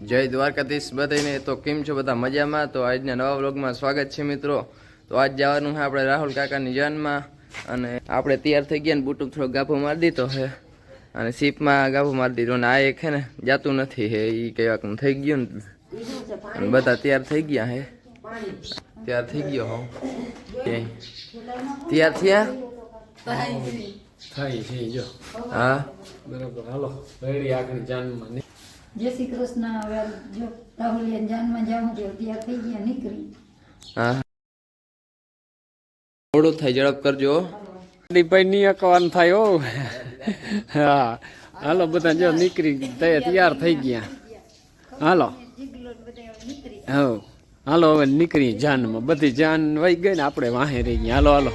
જય દ્વારકાધીશ બધાને। તો કેમ છો બધા મજામાં? તો આજના નવા વ્લોગમાં સ્વાગત છે મિત્રો। તો આજ જવાનું છે આપણે રાહુલ કાકાની જાનમાં અને આપણે તૈયાર થઈ ગયા ને બુટુક થોડો ગાભો મારી દીધો છે અને સીપમાં ગાભો મારી દીધો ને આ એક છે ને જાતું નથી હે એ કહેવાકનું થઈ ગયું ને અને બધા તૈયાર થઈ ગયા હે। તૈયાર થઈ ગયો હો તૈયાર થયા થાય છે જો હા બરાબર હાલો રેડી આગળ જાનમાં જય શ્રી કૃષ્ણ। હવે જો રાહુલિયા જાનમાં જાઉં જો ત્યાં થઈ ગયા નીકળી। હા થોડું થાય ઝડપ કરજો। દીપાઈ ની અકવાન થાય હો। હા હાલો બધા જો નીકળી તૈયાર થઈ ગયા હાલો હો હાલો હવે નીકળી જાનમાં બધી જાન વહી ગઈ ને આપણે વાહે રહી ગયા હાલો હાલો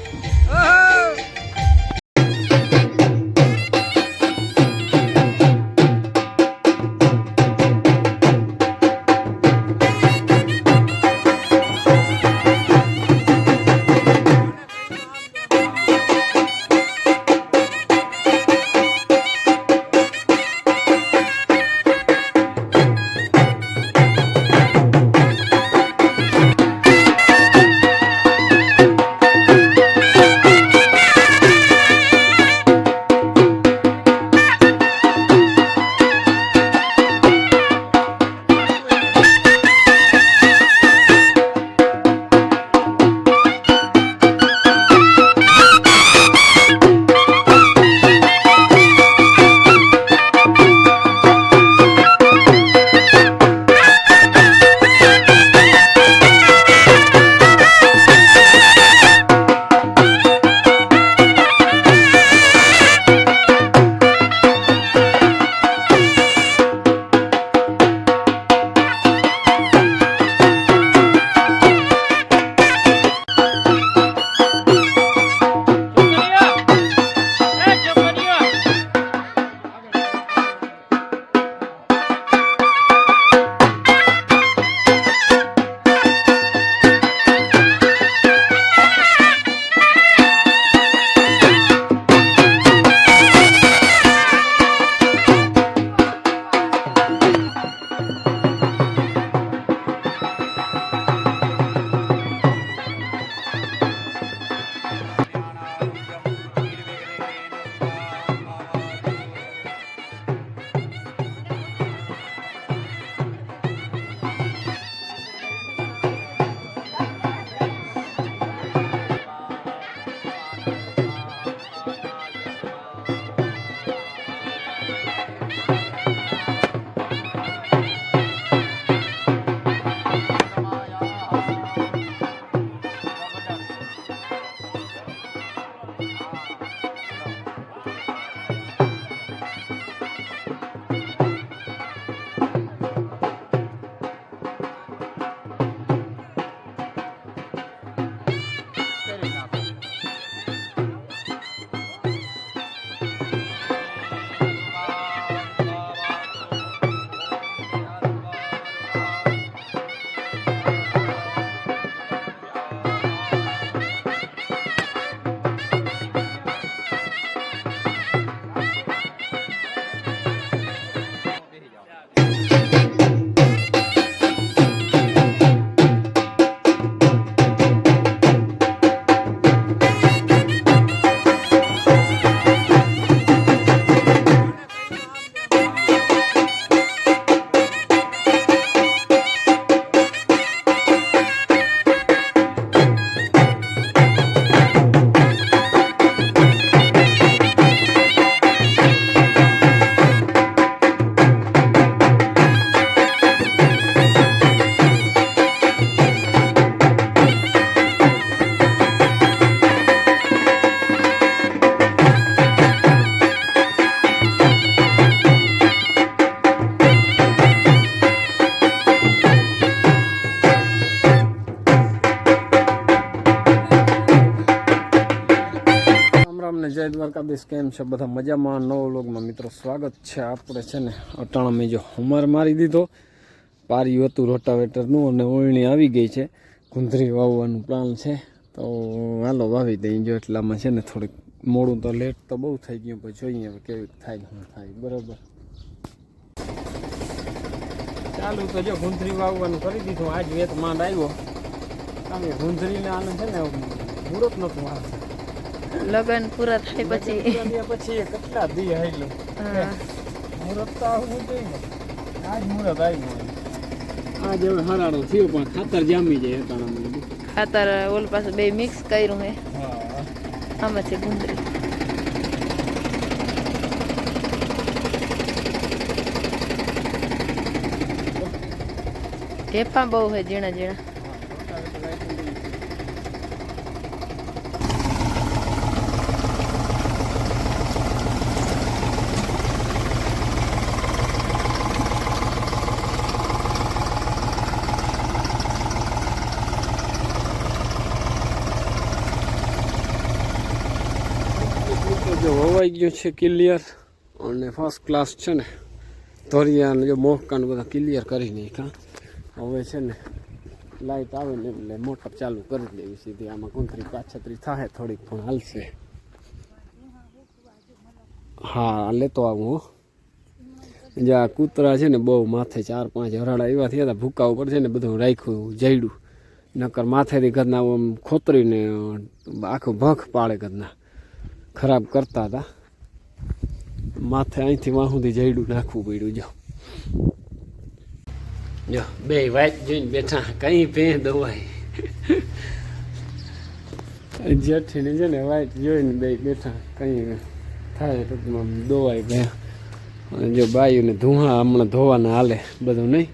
જય દ્વારકાધીશ કેમ છે બધા મજામાં? નવો વ્લોગમાં મિત્રો સ્વાગત છે। આપણે છે ને અટાણામાં જો હમાર મારી દીધો પાર્યું હતું રોટાવેટરનું અને ઓળણી આવી ગઈ છે કુંદરી વાવવાનું પ્લાન છે તો હાલો વાવી દઈ જો એટલામાં છે ને થોડીક મોડું તો લેટ તો બહુ થઈ ગયું પછી જોઈએ હવે કેવી થાય શું થાય બરાબર। ચાલુ તો જો ગુંથરી વાવવાનું કરી દીધું. આજ વેત માંડ આવ્યો, કારણ કે ગુંથરીને આને છે ને મુહૂર્ત નહોતું આવતું. લગન પૂરા થાય પછી કેટલા દી હાલ્યું મુહૂર્ત તો આવું જોઈએ. આજ મુહૂર્ત આવ્યું. આજ હવે હરાડો થયો પણ ખાતર જામી જાય અટાણામાં. ખાતર ઓલ પાસે બે મિક્સ કર્યું હે. હા આમાં છે ગુંદરી. ઢેફા બહુ હે ઝીણા ઝીણા. જો વવાઈ ગયું છે ક્લિયર અને ફર્સ્ટ ક્લાસ છે ને. ધોરિયા જો મોહકાન બધા ક્લિયર કરી નાખ્યા. હવે છે ને લાઇટ આવે ને એટલે મોટર ચાલુ કરી દેવી સીધી. આમાં ગુંથરી પાછતરી થાય થોડીક પણ હાલશે. હા લેતો આવું હો. જ્યાં કૂતરા છે ને બહુ માથે 4-5 હરાડા એવા થયા હતા. ભૂકા ઉપર છે ને બધું રાખ્યું જઈડું. નકર માથેથી ઘરના આમ ખોતરીને આખું ભંખ પાડે ઘરના. ખરાબ કરતા હતા. માથે અહીંથી વાં સુધી જઈડું નાખવું પડ્યું. જો બે વાઇટ જોઈને બેઠા, કઈ ભે દવાઈ. જેઠીને છે ને વાઇટ જોઈને બે બેઠા, કઈ થાય ટૂંકમાં દવાઈ ભે. જો બાયુને ધુઆ હમણાં ધોવાના હાલે બધું નહીં.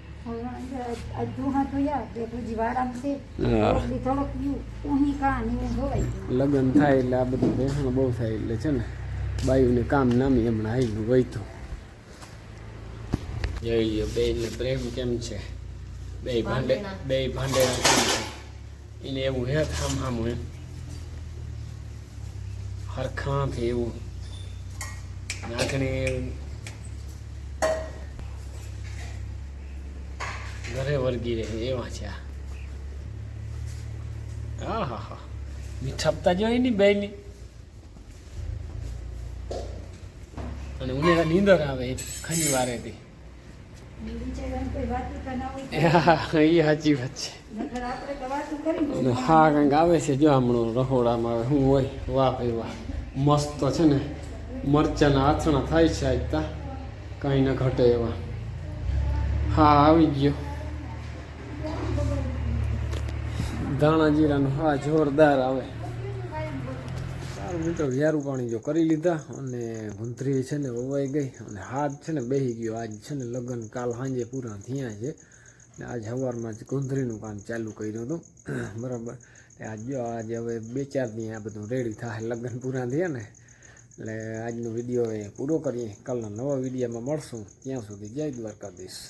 લગ્ન થાય એટલે આ બધું બેસણ બહુ થાય એટલે છે ને બાયુને કામ નામી હમણાં આવેલું વહીતું. જોઈ લ્યો બે ને પ્રેમ કેમ છે. બે ભાંડે કેમ છે એને એવું હે થામ એમ હરખાથી એવું નાખણી ઘરે વર્ગી રહે એવા છે. હા હા હા મીઠપતા જોઈ ની બે ની. અને ઉનેરા નીંદર આવે ખની વારેથી. એ સાચી વાત છે. હા કંઈક આવે છે જો હમણાં રહોડામાં આવે શું હોય. વાહ ભાઈ વાહ મસ્ત છે ને. મરચાના આથણા થાય છે આજતા કંઈ ન ઘટે એવા. હા આવી ગયો ધાણા જીરાનું. હા જોરદાર આવે. સારું મિત્રો વ્યારું પાણી જો કરી લીધા અને ગુંથરી છે ને વવાઈ ગઈ અને હાથ છે ને બેસી ગયો. આજ છે ને લગ્ન કાલ સાંજે પૂરા થયા છે ને આજ સવારમાં જ ગુંથરીનું કામ ચાલુ કર્યું હતું. બરાબર આજ જો આજે હવે 2-4 દી આ બધું રેડી થાય. લગ્ન પૂરા થયા ને એટલે આજનો વિડીયો એ પૂરો કરીએ. કાલના નવા વિડીયોમાં મળશું. ત્યાં સુધી જય દ્વારકાધીશ.